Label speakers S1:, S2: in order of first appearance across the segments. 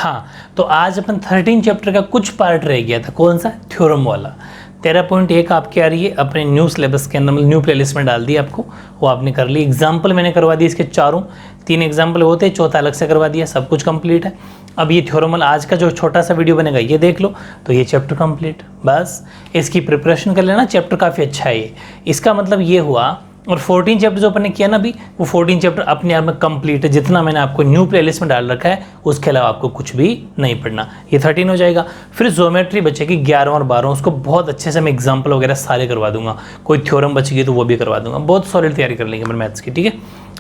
S1: हाँ, तो आज अपन 13 चैप्टर का कुछ पार्ट रह गया था। कौन सा? थ्योरम वाला। 13.1 आपकी आ रही है अपने न्यू सिलेबस के अंदर, न्यू प्लेलिस्ट में डाल दी आपको, वो आपने कर ली। एग्जाम्पल मैंने करवा दिए इसके चारों, 3 एग्जाम्पल होते हैं, चौथा अलग से करवा दिया, सब कुछ कंप्लीट है। अब ये थ्योरम वाला आज का जो छोटा सा वीडियो बनेगा ये देख लो, तो ये चैप्टर कंप्लीट। बस इसकी प्रिपरेशन कर लेना, चैप्टर काफ़ी अच्छा है ये। इसका मतलब ये हुआ, और 14 चैप्टर जो अपन ने किया ना अभी, वो 14 चैप्टर अपने आप में कंप्लीट है। जितना मैंने आपको न्यू प्लेलिस्ट में डाल रखा है उसके अलावा आपको कुछ भी नहीं पढ़ना। ये 13 हो जाएगा। फिर ज्योमेट्री बचेगी 11 और 12, उसको बहुत अच्छे से मैं एग्जाम्पल वगैरह सारे करवा दूंगा। कोई थ्योरम बचेगी तो वो भी करवा दूंगा। बहुत सॉलिड तैयारी कर लेंगे अपन मैथ्स की, ठीक है।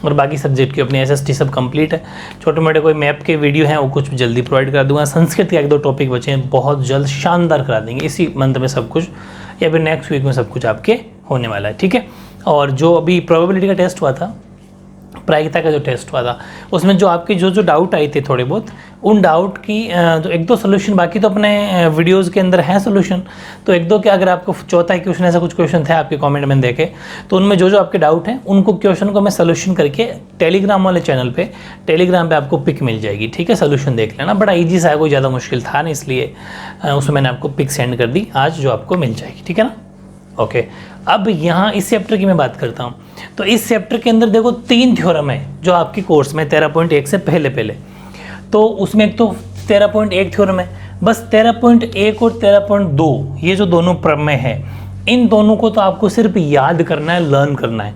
S1: और बाकी सब्जेक्ट की अपनी SST सब कंप्लीट है। छोटे मोटे कोई मैप के वीडियो हैं वो कुछ जल्दी प्रोवाइड करा दूंगा। संस्कृत के 1-2 टॉपिक बचे हैं, बहुत जल्द शानदार करा देंगे इसी मंथ में सब कुछ, या फिर नेक्स्ट वीक में सब कुछ आपके होने वाला है, ठीक है। और जो अभी प्रोबेबिलिटी का टेस्ट हुआ था, प्रायिकता का जो टेस्ट हुआ था, उसमें जो आपके जो डाउट आए थे थोड़े बहुत, उन डाउट की जो 1-2 सोल्यूशन, बाकी तो अपने वीडियोस के अंदर हैं सोल्यूशन, तो 1-2 के अगर आपको चौथा क्वेश्चन ऐसा कुछ क्वेश्चन थे आपके कमेंट में देखे, तो उनमें जो आपके डाउट हैं उनको क्वेश्चन को मैं सोल्यूशन करके टेलीग्राम वाले चैनल पे, टेलीग्राम पे आपको पिक मिल जाएगी, ठीक है। सोल्यूशन देख लेना, बड़ा ईजी सा है, कोई ज़्यादा मुश्किल था नहीं, इसलिए उसमें मैंने आपको पिक सेंड कर दी आज, जो आपको मिल जाएगी, ठीक है ना। ओके, अब यहाँ इस चैप्टर की मैं बात करता हूँ। तो इस चैप्टर के अंदर देखो 3 थ्योरम है जो आपकी कोर्स में 13.1 से पहले तो उसमें एक तो 13.1 थ्योरम है, बस 13.1 और 13.2 ये जो दोनों प्रमेय है, इन दोनों को तो आपको सिर्फ याद करना है, लर्न करना है।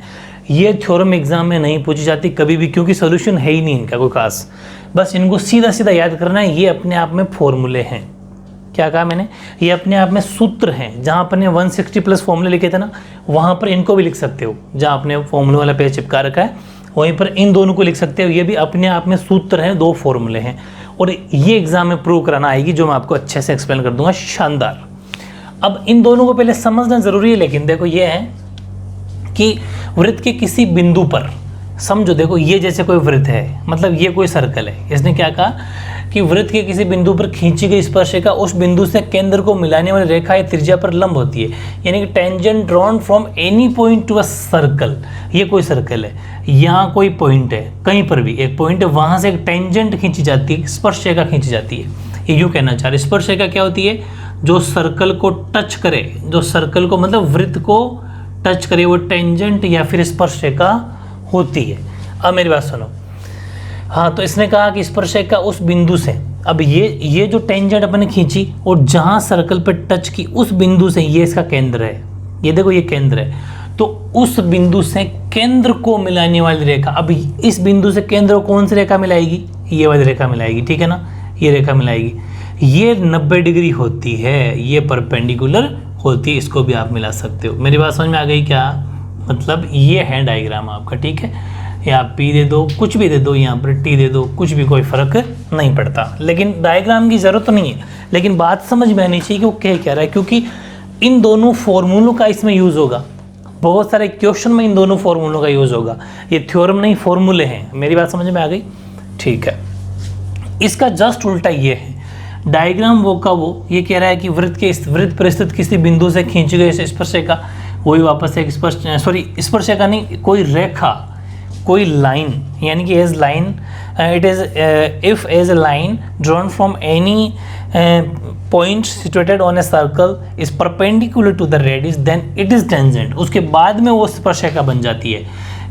S1: ये थ्योरम एग्जाम में नहीं पूछी जाती कभी भी, क्योंकि सोल्यूशन है ही नहीं इनका कोई खास, बस इनको सीधा सीधा याद करना है। ये अपने आप में फॉर्मूले हैं। क्या कहा मैंने? ये अपने आप में सूत्र हैं। जहाँ अपने 160 प्लस फॉर्मूले लिखे थे ना, वहाँ पर इनको भी लिख सकते हो। जहाँ आपने फॉर्मूले वाला पेज चिपका रखा है वहीं पर इन दोनों को लिख सकते हो। ये भी अपने आप में सूत्र हैं, 2 फॉर्मूले हैं, और ये एग्जाम में प्रूव कराना आएगी, जो मैं आपको अच्छे से एक्सप्लेन कर दूंगा, शानदार। अब इन दोनों को पहले समझना जरूरी है, लेकिन देखो ये है कि वृत्त के किसी बिंदु पर, समझो, देखो ये जैसे कोई वृत्त है, मतलब ये कोई सर्कल है। इसने क्या कहा कि वृत्त के किसी बिंदु पर खींची गई स्पर्शरेखा उस बिंदु से केंद्र को मिलाने वाली रेखा या त्रिज्या पर लंब होती है, यानी कि tangent drawn from any point to a circle. ये कोई सर्कल है, यहाँ कोई पॉइंट है, कहीं पर भी एक पॉइंट है, वहां से एक टेंजेंट खींची जाती है, स्पर्शरेखा खींची जाती है। ये यूँ कहना चाह रहे, स्पर्शरेखा क्या होती है? जो सर्कल को टच करे, जो सर्कल को मतलब वृत्त को टच करे, वो टेंजेंट या फिर स्पर्शरेखा होती है। अब मेरी बात सुनो। हाँ, तो इसने कहा कि स्पर्शरेखा उस बिंदु से, अब ये जो टेंजेंट अपने खींची और जहाँ सर्कल पर टच की उस बिंदु से, ये इसका केंद्र है, ये देखो ये केंद्र है, तो उस बिंदु से केंद्र को मिलाने वाली रेखा, अब इस बिंदु से केंद्र को कौन सी रेखा मिलाएगी? ये वाली रेखा मिलाएगी, ठीक है ना, ये रेखा मिलाएगी। ये 90 डिग्री होती है, ये परपेंडिकुलर होती है, इसको भी आप मिला सकते हो। मेरी बात समझ में आ गई क्या? मतलब ये है डायग्राम आपका, ठीक है। या P दे दो, कुछ भी दे दो, यहाँ पर T दे दो, कुछ भी, कोई फर्क नहीं पड़ता, लेकिन डायग्राम की जरूरत नहीं है। लेकिन बात समझ में आनी चाहिए कि वो क्या रहा है, क्योंकि इन दोनों फॉर्मूलों का इसमें यूज़ होगा। बहुत सारे क्वेश्चन में इन दोनों फॉर्मूलों का यूज़ होगा। ये थ्योरम नहीं, फॉर्मूले हैं। मेरी बात समझ में आ गई? ठीक है। इसका जस्ट उल्टा ये है, डायग्राम वो का वो ये कह रहा है कि वृत्त पर स्थित किसी बिंदु से खींची गई स्पर्शरेखा, वही वापस एक स्पर्शरेखा नहीं, कोई रेखा, कोई लाइन, यानी कि as line, it is if as a line drawn from any point situated on a circle is perpendicular to the radius, then it is tangent. उसके बाद में वो स्पर्शरेखा बन जाती है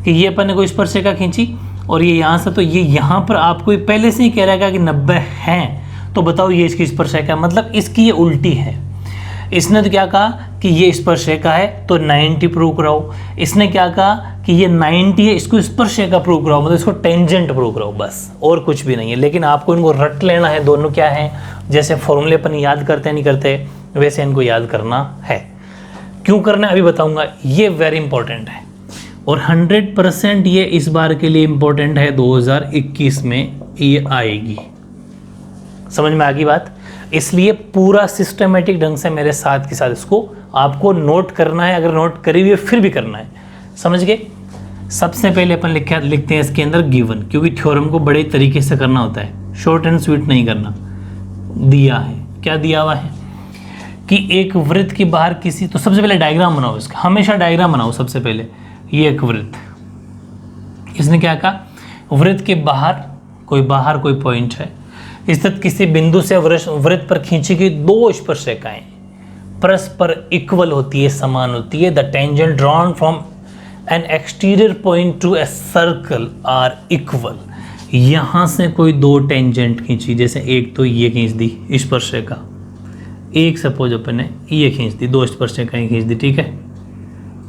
S1: कि ये अपन ने कोई स्पर्शरेखा खींची और ये यहाँ से, तो ये यहाँ पर आपको पहले से ही कह रहा है कि 90 हैं, तो बताओ ये इसकी स्पर्शरेखा, मतलब इसकी ये उल्टी है। इसने तो क्या कहा कि ये स्पर्शरेखा है तो 90 प्रूव कराओ, इसने क्या कहा कि ये 90 है, इसको स्पर्शरेखा प्रूव कराओ, मतलब इसको टेंजेंट प्रूव कराओ, बस और कुछ भी नहीं है। लेकिन आपको इनको रट लेना है, दोनों क्या है, जैसे फॉर्मूले अपन याद करते नहीं करते, वैसे इनको याद करना है। क्यों करना है अभी बताऊंगा, ये वेरी इंपॉर्टेंट है, और 100% ये इस बार के लिए इंपॉर्टेंट है, 2021 में ये आएगी। समझ में आ गई बात? इसलिए पूरा सिस्टमेटिक ढंग से मेरे साथ के साथ इसको आपको नोट करना है, अगर नोट करी हुई फिर भी करना है, समझ गए? सबसे पहले अपन लिखते हैं इसके अंदर गिवन, क्योंकि थ्योरम को बड़े तरीके से करना होता है, शॉर्ट एंड स्वीट नहीं करना। दिया है, क्या दिया हुआ है कि एक वृत्त के बाहर किसी, तो सबसे पहले डायग्राम बनाओ इसका, हमेशा डायग्राम बनाओ सबसे पहले। ये एक वृत्त, इसने क्या कहा, वृत्त के बाहर कोई पॉइंट है, स्थित किसी बिंदु से वृत्त पर खींची गई दो स्पर्शरेखाएं परस्पर इक्वल होती है, समान होती है। The tangent drawn from an exterior point to a circle are equal. यहाँ से कोई दो टेंजेंट खींची, जैसे एक तो ये खींच दी स्पर्शरेखा, एक सपोज अपन ने ये खींच दी, दो स्पर्शरेखाएं खींच दी, ठीक है,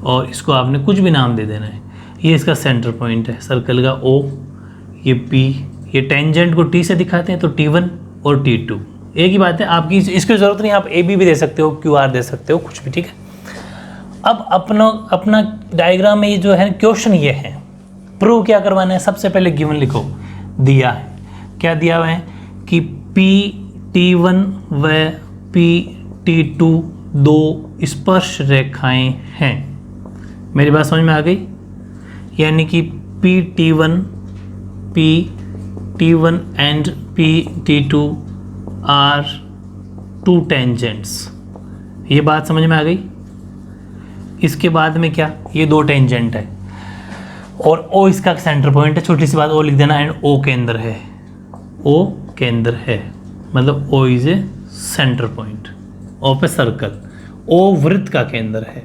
S1: और इसको आपने कुछ भी नाम दे देना है। ये इसका सेंटर पॉइंट है सर्कल का O, ये P, ये टेंजेंट को T से दिखाते हैं तो T1 और T2 एक ही बात है। आपकी इसकी ज़रूरत नहीं, आप AB भी दे सकते हो, QR दे सकते हो, कुछ भी, ठीक है। अब अपना डायग्राम में ये जो है क्वेश्चन ये है, प्रूव क्या करवाना है। सबसे पहले गिवन लिखो, दिया है, क्या दिया हुआ है कि PT1 व PT2 दो स्पर्श रेखाएं हैं। मेरी बात समझ में आ गई? यानी कि PT1 and PT2 are to tangents. ये बात समझ में आ गई? इसके बाद में क्या, ये दो टेंजेंट है और O इसका सेंटर पॉइंट है, छोटी सी बात O लिख देना, एंड O केंद्र है, O केंद्र है, मतलब O is a centre point, O पे सर्कल, O वृत्त का केंद्र है,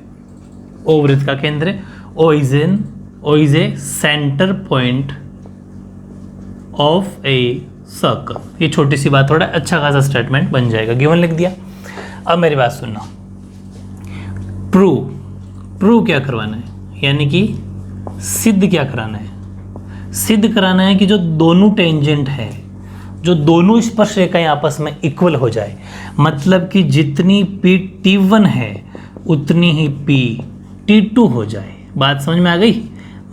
S1: O वृत्त का केंद्र है, O is a centre point of a circle. ये छोटी सी बात, थोड़ा अच्छा खासा स्टेटमेंट बन जाएगा। गिवन लिख दिया। अब मेरी बात सुनना, प्रूव क्या करवाना है, यानी कि सिद्ध क्या कराना है। सिद्ध कराना है कि जो दोनों टेंजेंट है, जो दोनों स्पर्शरेखाएं आपस में इक्वल हो जाए, मतलब कि जितनी PT1 है उतनी ही PT2 हो जाए। बात समझ में आ गई?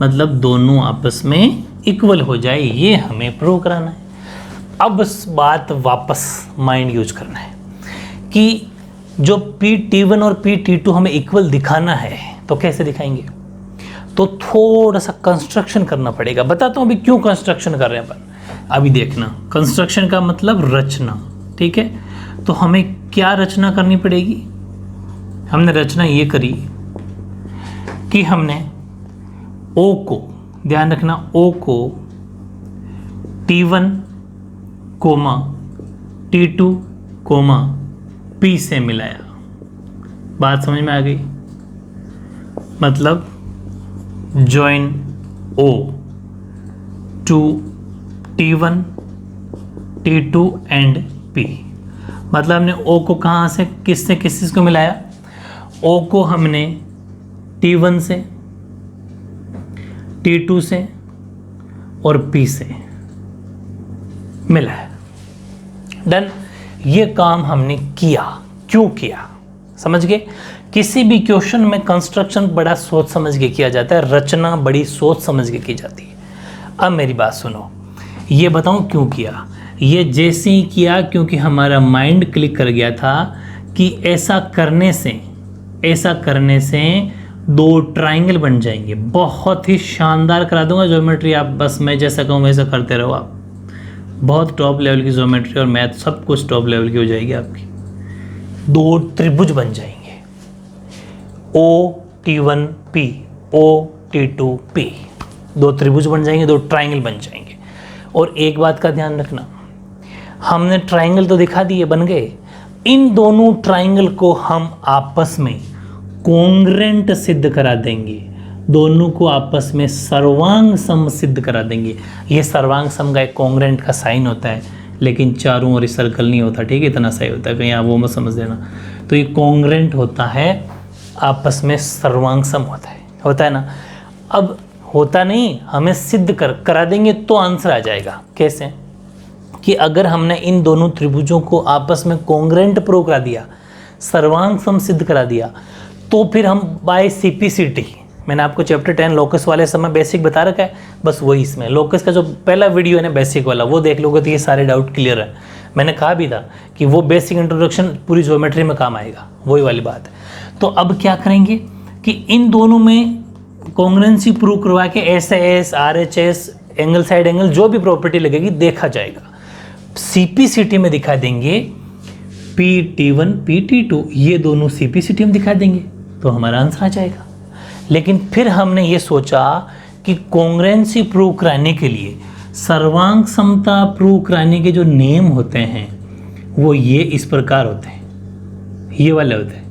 S1: मतलब दोनों आपस में इक्वल हो जाए, ये हमें प्रूव कराना है। अब इस बात वापस माइंड यूज करना है कि जो PT1 और PT2 हमें इक्वल दिखाना है, तो कैसे दिखाएंगे? तो थोड़ा सा कंस्ट्रक्शन करना पड़ेगा। बताता हूँ अभी क्यों कंस्ट्रक्शन कर रहे हैं अपन, अभी देखना। कंस्ट्रक्शन का मतलब रचना, ठीक है। तो हमें क्या रचना करनी पड़ेगी? हमने रचना ये करी कि हमने O को, ध्यान रखना, O को T1, T2, P से मिलाया। बात समझ में आ गई? मतलब join O to T1, T2 and P। मतलब हमने O को कहाँ से, किस को मिलाया? O को हमने T1 से, T2 से और P से मिला है। डन। ये काम हमने किया। क्यों किया? समझ गए? किसी भी क्वेश्चन में कंस्ट्रक्शन बड़ा सोच समझ के किया जाता है, रचना बड़ी सोच समझ के की जाती है। अब मेरी बात सुनो, ये बताऊं क्यों किया। ये जैसे ही किया क्योंकि हमारा माइंड क्लिक कर गया था कि ऐसा करने से दो ट्राइंगल बन जाएंगे। बहुत ही शानदार करा दूंगा ज्योमेट्री, आप बस मैं जैसा कहूँ वैसा करते रहो। आप बहुत टॉप लेवल की ज्योमेट्री और मैथ सब कुछ टॉप लेवल की हो जाएगी आपकी। दो त्रिभुज बन जाएंगे, OT1P, OT2P, दो त्रिभुज बन जाएंगे, दो ट्राइंगल बन जाएंगे। और एक बात का ध्यान रखना, हमने ट्राइंगल तो दिखा दिए, बन गए। इन दोनों ट्राइंगल को हम आपस में कॉन्ग्रेंट सिद्ध करा देंगे, दोनों को आपस में सर्वांग सम सिद्ध करा देंगे। ये सर्वांग सम का एक कॉन्ग्रेंट का साइन होता है, लेकिन चारों ओर सर्कल नहीं होता, ठीक है, इतना सही होता है, कहीं आप वो मत समझ देना। तो ये कॉन्ग्रेंट होता है, आपस में सर्वांग सम होता है ना। अब होता नहीं, हमें सिद्ध करा देंगे तो आंसर आ जाएगा। कैसे? कि अगर हमने इन दोनों त्रिभुजों को आपस में कॉन्ग्रेंट प्रूव करा दिया, सर्वांग सम सिद्ध करा दिया, तो फिर हम बाय CPCT, मैंने आपको चैप्टर 10 लोकस वाले समय बेसिक बता रखा है, बस वही इसमें लोकस का जो पहला वीडियो है ना बेसिक वाला, वो देख लोगे तो ये सारे डाउट क्लियर है। मैंने कहा भी था कि वो बेसिक इंट्रोडक्शन पूरी ज्योमेट्री में काम आएगा, वही वाली बात है। तो अब क्या करेंगे कि इन दोनों में कॉन्ग्रेंसी प्रूव करवा के SAS, RHS, angle side angle, जो भी प्रॉपर्टी लगेगी देखा जाएगा। CPCT में दिखा देंगे PT1, PT2, ये दोनों CPCT में दिखा देंगे तो हमारा आंसर आ जाएगा। लेकिन फिर हमने ये सोचा कि कॉन्ग्रेंसी प्रूव कराने के लिए सर्वांग समता प्रूव कराने के जो नियम होते हैं वो ये इस प्रकार होते हैं, ये वाले होते हैं।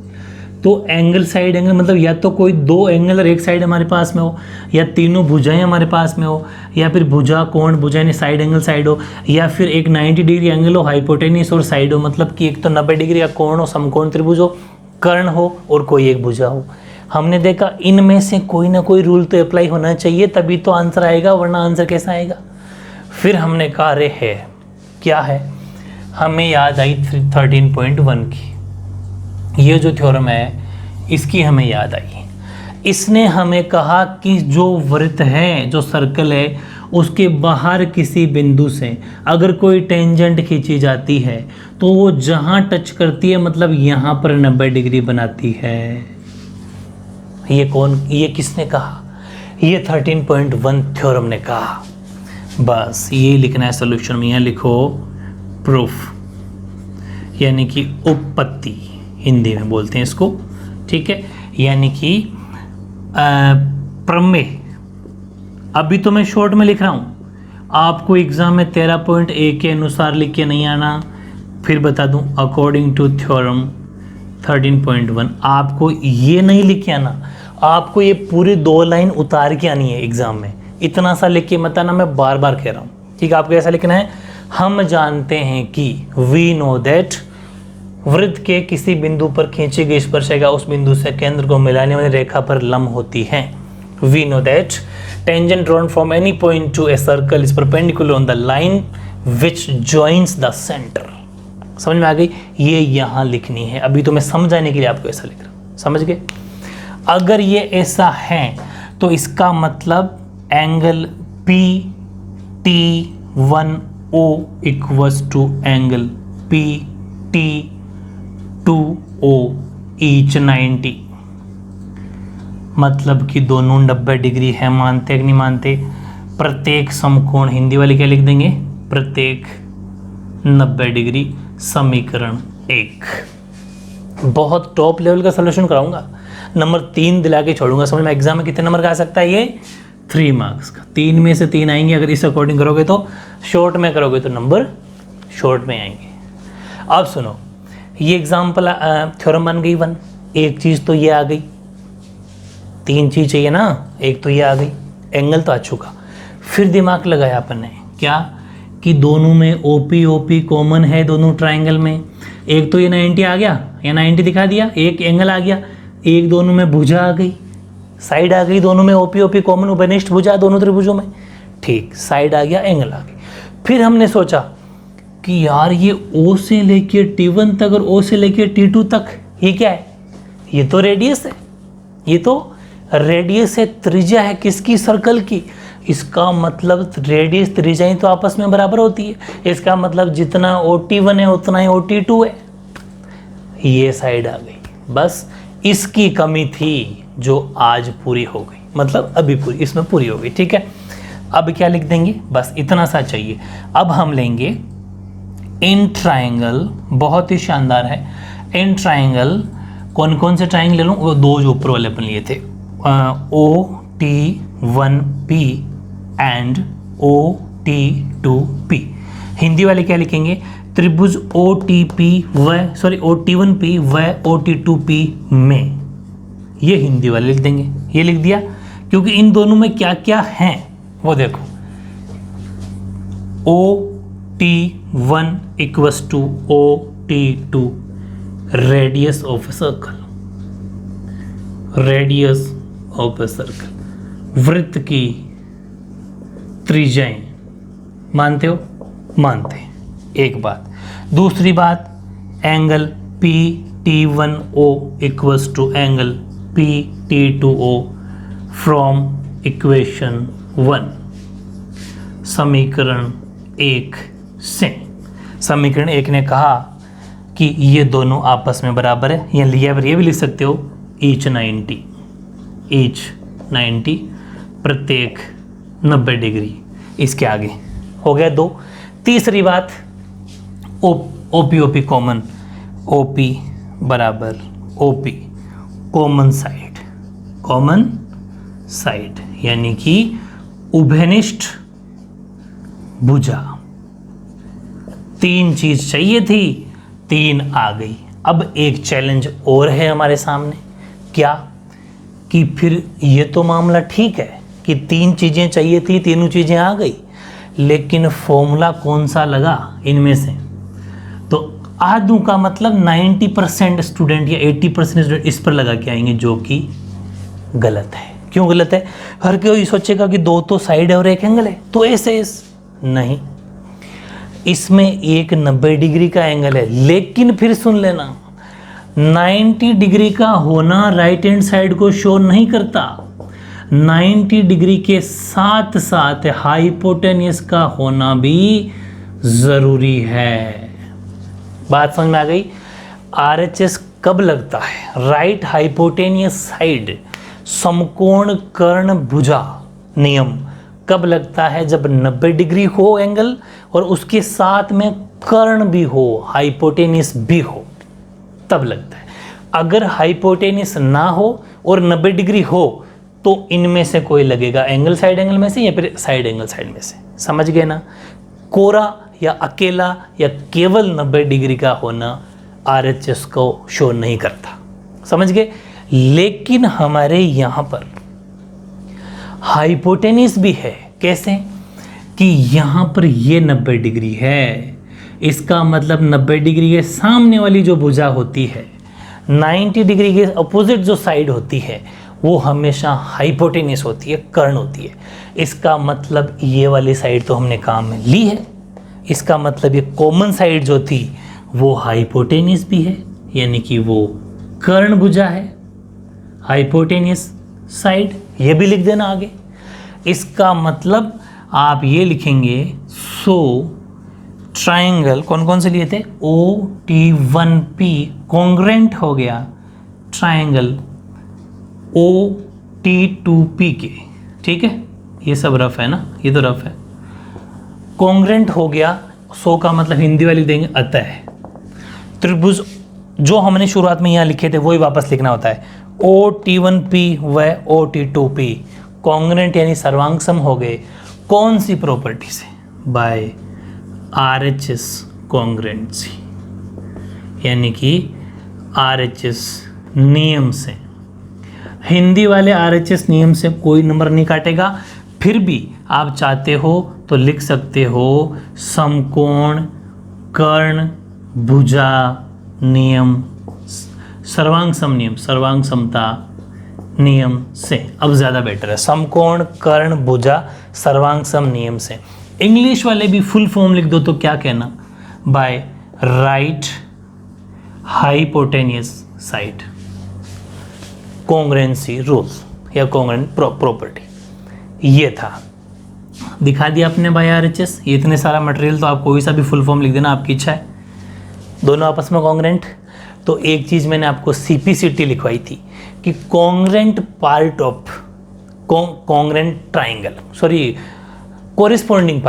S1: तो एंगल साइड एंगल मतलब या तो कोई दो एंगल और एक साइड हमारे पास में हो, या तीनों भुजाएं हमारे पास में हो, या फिर भुजा कोण भुजा यानी साइड एंगल साइड हो, या फिर एक 90 डिग्री एंगल हो, हाइपोटेनियस और साइड हो, मतलब कि एक तो 90 डिग्री का कोण हो, समकोण त्रिभुज हो, कर्ण हो और कोई एक भुजा हो। हमने देखा इनमें से कोई ना कोई रूल तो अप्लाई होना चाहिए, तभी तो आंसर आएगा, वरना आंसर कैसा आएगा। फिर हमने कहा अरे है क्या है, हमें याद आई 13.1 की, ये जो थ्योरम है इसकी हमें याद आई। इसने हमें कहा कि जो वृत्त है, जो सर्कल है, उसके बाहर किसी बिंदु से अगर कोई टेंजेंट खींची जाती है तो वो जहाँ टच करती है मतलब यहाँ पर 90 डिग्री बनाती है। ये किसने कहा? ये 13.1 थ्योरम ने कहा। बस ये लिखना है सॉल्यूशन में, यहाँ लिखो प्रूफ, यानी कि उपपत्ति हिंदी में बोलते हैं इसको, ठीक है, यानी कि प्रमेय। अभी तो मैं शॉर्ट में लिख रहा हूँ, आपको एग्जाम में 13.1 के अनुसार लिख के नहीं आना। फिर बता दूँ अकॉर्डिंग टू थ्योरम 13.1 आपको ये नहीं लिख के आना, आपको ये पूरी 2 लाइन उतार के आनी है एग्जाम में। इतना सा लिख के मत आना, मैं बार बार कह रहा हूँ, ठीक है। आपको ऐसा लिखना है, हम जानते हैं कि वी नो दैट वृत्त के किसी बिंदु पर खींची गई स्पर्शिका उस बिंदु से केंद्र को मिलाने वाली रेखा पर लंब होती है। We know that tangent drawn from any point to a circle is perpendicular on the line which joins the centre. समझ में आ गई? ये यहाँ लिखनी है। अभी तो मैं समझाने के लिए आपको ऐसा लिख रहा हूँ, समझ गए? अगर ये ऐसा है तो इसका मतलब angle P T 1O equals to angle P T 2O each 90, मतलब कि दोनों 90 डिग्री है। मानते कि नहीं मानते? प्रत्येक समकोण, हिंदी वाले क्या लिख देंगे? प्रत्येक 90 डिग्री। समीकरण 1। बहुत टॉप लेवल का सॉल्यूशन कराऊंगा, नंबर 3 दिला के छोड़ूंगा। समझ में? एग्जाम में कितने नंबर का आ सकता है ये? 3 मार्क्स का। 3 में से 3 आएंगे अगर इस अकॉर्डिंग करोगे तो। शॉर्ट में करोगे तो नंबर शॉर्ट में आएंगे। अब सुनो, ये एग्जाम्पल थ्योरम बन गई 1। एक चीज़ तो ये आ गई, 3 चीज़ चाहिए ना, एक तो ये आ गई, एंगल तो आ चुका। फिर दिमाग लगाया अपन ने क्या कि दोनों में OP कॉमन है, दोनों ट्राइंगल में। एक तो ये 90 आ गया, या 90 दिखा दिया, एक एंगल आ गया, एक दोनों में भुजा आ गई, साइड आ गई, दोनों में OP कॉमन, उपनिष्ठ भुजा दोनों त्रिभुजों में, ठीक, साइड आ गया, एंगल आ गई। फिर हमने सोचा कि यार ये O से लेके T1 तक और O से लेके T2 तक ये क्या है? ये तो रेडियस है, ये तो रेडियस है, त्रिज्या है किसकी? सर्कल की। इसका मतलब रेडियस त्रिज्याएं तो आपस में बराबर होती है। इसका मतलब जितना OT1 है उतना ही OT2 है। ये साइड आ गई, बस इसकी कमी थी जो आज पूरी हो गई, मतलब अभी पूरी इसमें पूरी हो गई, ठीक है। अब क्या लिख देंगे? बस इतना सा चाहिए। अब हम लेंगे इन ट्राइंगल, बहुत ही शानदार है। इन ट्राइंगल कौन कौन से ट्राइंगल ले लूँ? वो 2 जो ऊपर वाले अपन लिए थे, OT1P एंड OT2P। हिंदी वाले क्या लिखेंगे? त्रिभुज OT1P व OT2P में। ये हिंदी वाले लिख देंगे, ये लिख दिया, क्योंकि इन दोनों में क्या क्या है वो देखो। OT1 equals to OT2 radius of a circle, radius of a circle, वृत्त की त्रिज्याएं। मानते हो? मानते हैं। एक बात। दूसरी बात, angle PT1O equals to angle PT2O from equation 1, समीकरण 1 से। समीकरण 1 ने कहा कि ये दोनों आपस में बराबर है, या लिया ये भी लिख सकते हो ईच 90 प्रत्येक 90 डिग्री। इसके आगे हो गया 2। तीसरी बात, OP कॉमन, OP बराबर OP कॉमन साइड, यानी कि उभयनिष्ठ भुजा। 3 चीज चाहिए थी, 3 आ गई। अब एक चैलेंज और है हमारे सामने, क्या कि फिर ये तो मामला ठीक है कि 3 चीजें चाहिए थी, तीनों चीजें आ गई, लेकिन फॉर्मूला कौन सा लगा इनमें से? तो आधू का मतलब 90% स्टूडेंट या 80% स्टूडेंट इस पर लगा के आएंगे, जो कि गलत है। क्यों गलत है? हर कोई सोचेगा कि 2 तो साइड है और 1 एंगल है, तो ऐसे नहीं, इसमें एक 90 डिग्री का एंगल है। लेकिन फिर सुन लेना, 90 डिग्री का होना राइट हैंड साइड को शो नहीं करता। 90 डिग्री के साथ साथ हाइपोटेन्यूस का होना भी जरूरी है। बात समझ में आ गई? RHS कब लगता है? राइट हाइपोटेनियस साइड, समकोण कर्ण भुजा नियम कब लगता है? जब 90 डिग्री हो एंगल और उसके साथ में कर्ण भी हो, हाइपोटेनियस भी हो, तब लगता है। अगर हाइपोटेनियस ना हो और 90 डिग्री हो तो इनमें से कोई लगेगा, एंगल साइड एंगल में से या फिर साइड एंगल साइड में से। समझ गए ना? कोरा या अकेला या केवल 90 डिग्री का होना RHS को शो नहीं करता। समझ गए? लेकिन हमारे यहाँ पर हाइपोटेनियस भी है। कैसे? कि यहाँ पर ये 90 डिग्री है, इसका मतलब 90 डिग्री के सामने वाली जो भुजा होती है, 90 डिग्री के अपोजिट जो साइड होती है, वो हमेशा हाइपोटेनियस होती है, कर्ण होती है। इसका मतलब ये वाली साइड तो हमने काम में ली है, इसका मतलब ये कॉमन साइड जो थी वो हाइपोटेनियस भी है, यानी कि वो कर्ण भुजा है, हाइपोटेनियस साइड। ये भी लिख देना आगे। इसका मतलब आप ये लिखेंगे, सो ट्राइंगल कौन कौन से लिए थे? OT1P कॉन्ग्रेंट हो गया ट्राइंगल OT2P के। ठीक है, ये सब रफ है ना, ये तो रफ है। कॉन्ग्रेंट हो गया, सो का मतलब हिंदी वाली देंगे अतः। त्रिभुज जो हमने शुरुआत में यहाँ लिखे थे वही वापस लिखना होता है। OT1P व OT2P कॉन्ग्रेंट यानी सर्वांग हो गए। कौन सी प्रॉपर्टी से? बाय RHS कॉन्ग्रेंसी, यानी कि RHS नियम से। हिंदी वाले RHS नियम से कोई नंबर नहीं काटेगा। फिर भी आप चाहते हो तो लिख सकते हो समकोण कर्ण भुजा नियम, सर्वांग सम नियम, सर्वांग समता नियम से। अब ज़्यादा बेटर है, समकोण कर्ण भुजा सर्वांग सम नियम से। इंग्लिश वाले भी फुल फॉर्म लिख दो तो क्या कहना? By right hypotenuse side congruency rule या कॉन्ग्रेंट प्रॉपर्टी। ये था, दिखा दिया आपने बाय RHS। ये इतने सारा मटेरियल, तो आप कोई सा भी फुल फॉर्म लिख देना, आपकी इच्छा है। दोनों आपस में कॉन्ग्रेंट। तो एक चीज़ मैंने आपको CPCT लिखवाई थी कि congruent part of congruent triangle, corresponding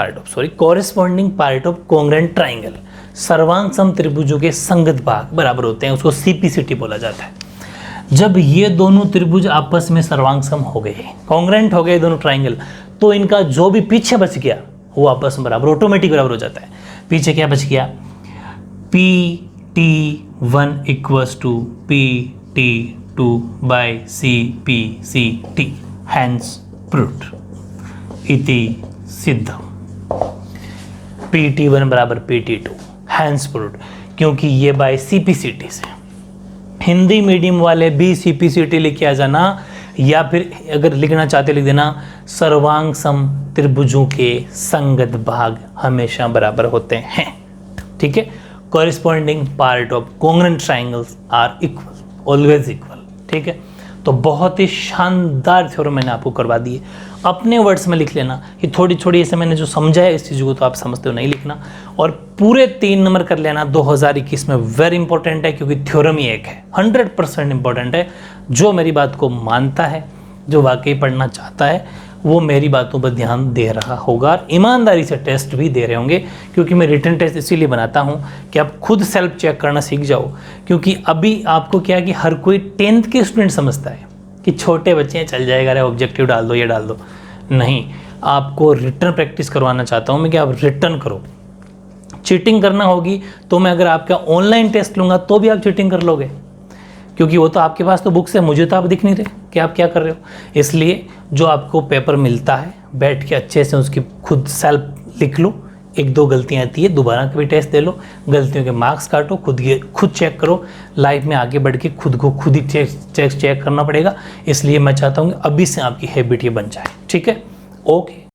S1: part of congruent triangle, सर्वांग सम त्रिभुजों के संगत भाग बराबर होते हैं, उसको CPCT बोला जाता है। जब ये दोनों त्रिभुज आपस में सर्वांग सम हो गए, कॉन्ग्रेंट हो गए दोनों ट्राइंगल, तो इनका जो भी पीछे बच गया वो आपस में बराबर, ऑटोमेटिक बराबर हो जाता है। पीछे क्या बच गया? PT1 equals to PT2 by CPCT, hence proved इति सिद्धम। PT1 बराबर PT2, हैंस प्रूव्ड, क्योंकि ये बाय CPCT से। हिंदी मीडियम वाले भी CPCT लिख के आ जाना, या फिर अगर लिखना चाहते लिख देना सर्वांग सम त्रिभुजों के संगत भाग हमेशा बराबर होते हैं। ठीक है, corresponding part of congruent triangles are equal, always equal. ठीक है, तो बहुत ही शानदार थ्योरम मैंने आपको करवा दी है। अपने वर्ड्स में लिख लेना, ये थोड़ी थोड़ी ऐसे मैंने जो समझा है इस चीज़ को तो आप समझते हो, नहीं लिखना। और पूरे 3 नंबर कर लेना 2021 में, वेरी इंपॉर्टेंट है, क्योंकि थ्योरम ही एक है, 100% इंपॉर्टेंट है। जो मेरी बात को मानता है, जो वाकई पढ़ना चाहता है, वो मेरी बातों पर ध्यान दे रहा होगा, ईमानदारी से टेस्ट भी दे रहे होंगे। क्योंकि मैं रिटन टेस्ट इसीलिए बनाता हूँ कि आप खुद सेल्फ चेक करना सीख जाओ। क्योंकि अभी आपको क्या है कि हर कोई 10th के स्टूडेंट समझता है कि छोटे बच्चे हैं, चल जाएगा, अरे ऑब्जेक्टिव डाल दो, ये डाल दो। नहीं, आपको रिटर्न प्रैक्टिस करवाना चाहता हूँ मैं कि आप रिटर्न करो। चीटिंग करना होगी तो मैं अगर आपका ऑनलाइन टेस्ट लूँगा तो भी आप चीटिंग कर लोगे, क्योंकि वो तो आपके पास तो बुक्स है, मुझे तो आप दिख नहीं रहे कि आप क्या कर रहे हो। इसलिए जो आपको पेपर मिलता है बैठ के अच्छे से उसकी खुद सेल्फ लिख लो, 1-2 गलतियाँ आती है दोबारा कभी टेस्ट दे लो, गलतियों के मार्क्स काटो, खुद चेक करो। लाइफ में आगे बढ़ के खुद को खुद ही चेक करना पड़ेगा। इसलिए मैं चाहता हूँ कि अभी से आपकी हैबिट ये बन जाए। ठीक है, ओके।